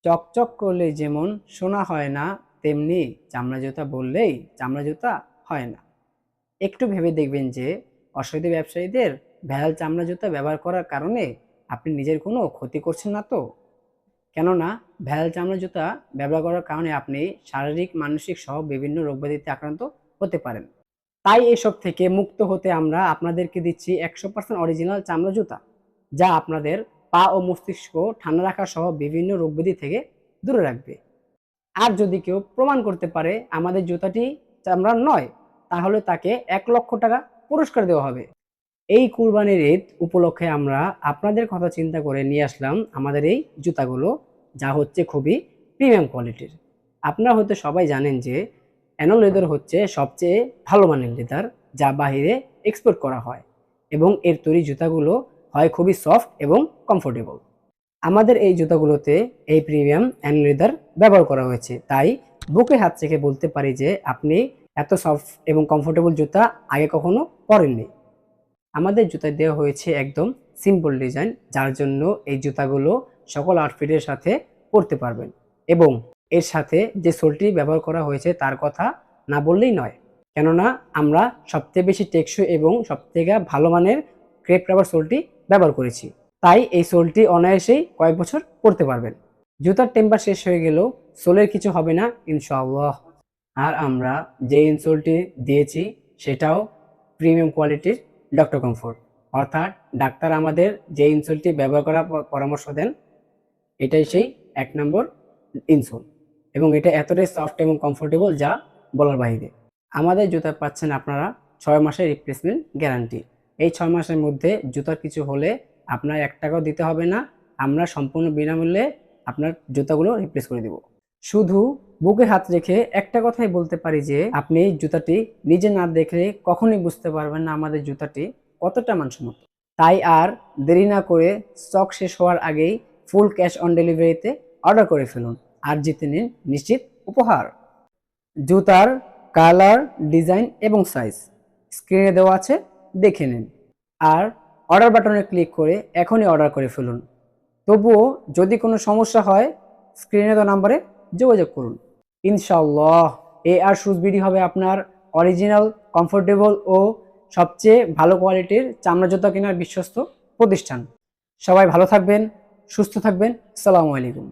চকচক করলে যেমন সোনা হয় না, তেমনি চামড়া জুতা বললেই চামড়া জুতা হয় না। একটু ভেবে দেখবেন যে অসাধু ব্যবসায়ীদের ভেজাল চামড়া জুতা ব্যবহার করার কারণে আপনি নিজের কোনো ক্ষতি করছেন না তো? কেননা ভেজাল চামড়া জুতা ব্যবহার করার কারণে আপনি শারীরিক, মানসিক সহ বিভিন্ন রোগব্যাধিতে আক্রান্ত হতে পারেন। তাই এসব থেকে মুক্ত হতে আমরা আপনাদেরকে দিচ্ছি 100% অরিজিনাল চামড়া জুতা, যা আপনাদের পা ও মস্তিষ্ক ঠান্ডা রাখা সহ বিভিন্ন রোগব্যাধি থেকে দূরে রাখবে। আর যদি কেউ প্রমাণ করতে পারে আমাদের জুতাটি চামড়ার নয়, তাহলে তাকে 1 লক্ষ টাকা পুরস্কার দেওয়া হবে। এই কুরবানির ঈদ উপলক্ষে আমরা আপনাদের কথা চিন্তা করে নিয়ে আসলাম আমাদের এই জুতাগুলো, যা হচ্ছে খুবই প্রিমিয়াম কোয়ালিটির। আপনারা হয়তো সবাই জানেন যে অ্যানো লেদার হচ্ছে সবচেয়ে ভালো মানের লেদার, যা বাহিরে এক্সপোর্ট করা হয়, এবং এর তৈরি জুতাগুলো হয় খুবই সফট এবং কমফোর্টেবল। আমাদের এই জুতাগুলোতে এই প্রিমিয়াম অ্যানো লেদার ব্যবহার করা হয়েছে, তাই বুকে হাত রেখে বলতে পারি যে আপনি এত সফট এবং কমফোর্টেবল জুতা আগে কখনো পরেননি। আমাদের জুতায় দেওয়া হয়েছে একদম সিম্পল ডিজাইন, যার জন্য এই জুতাগুলো সকল আউটফিটের সাথে পরতে পারবেন। এবং এর সাথে যে সোলটি ব্যবহার করা হয়েছে তার কথা না বললেই নয়, কেননা আমরা সবচেয়ে বেশি টেকসই এবং সবথেকে ভালো মানের ক্রেপ রাবার সোলটি ব্যবহার করেছি। তাই এই সোলটি অনায়াসেই কয়েক বছর পরতে পারবেন। জুতার টেম্পার শেষ হয়ে গেলেও সোলের কিছু হবে না ইনশাআল্লাহ। আর আমরা যে ইনসোলটি দিয়েছি সেটাও প্রিমিয়াম কোয়ালিটির ডক্টর কমফোর্ট, অর্থাৎ ডাক্তার আমাদের যে ইনসোলটি ব্যবহার করার পরামর্শ দেন এটাই সেই 1 নম্বর ইনসোল, এবং এটা এতটাই সফট এবং কমফোর্টেবল যা বলার বাইরে। আমাদের জুতা পাচ্ছেন আপনারা 6 মাসের রিপ্লেসমেন্ট গ্যারান্টি। এই 6 মাসের মধ্যে জুতার কিছু হলে আপনার 1 টাকাও দিতে হবে না, আমরা সম্পূর্ণ বিনামূল্যে আপনার জুতাগুলো রিপ্লেস করে দেব। শুধু বুকে হাত রেখে একটা কথাই বলতে পারি যে আপনি জুতাটি নিজে না দেখলে কখনোই বুঝতে পারবেন না আমাদের জুতাটি কতটা মানসম্মত। তাই আর দেরি না করে স্টক শেষ হওয়ার আগেই ফুল ক্যাশ অন ডেলিভারিতে অর্ডার করে ফেলুন আর জিতে নিন নিশ্চিত উপহার। জুতার কালার, ডিজাইন এবং সাইজ স্ক্রিনে দেওয়া আছে, দেখে নিন। আর অর্ডার বাটনে ক্লিক করে এখনই অর্ডার করে ফেলুন। তবুও যদি কোনো সমস্যা হয় স্ক্রিনে দেওয়া নাম্বারে যোগাযোগ করুন। ইনশাআল্লাহ AR শুজ বিডি হবে আপনার অরিজিনাল, কমফোর্টেবল ও সবচেয়ে ভালো কোয়ালিটির চামড়া জুতা কেনার বিশ্বস্ত প্রতিষ্ঠান। সবাই ভালো থাকবেন, সুস্থ থাকবেন। আসসালামু আলাইকুম।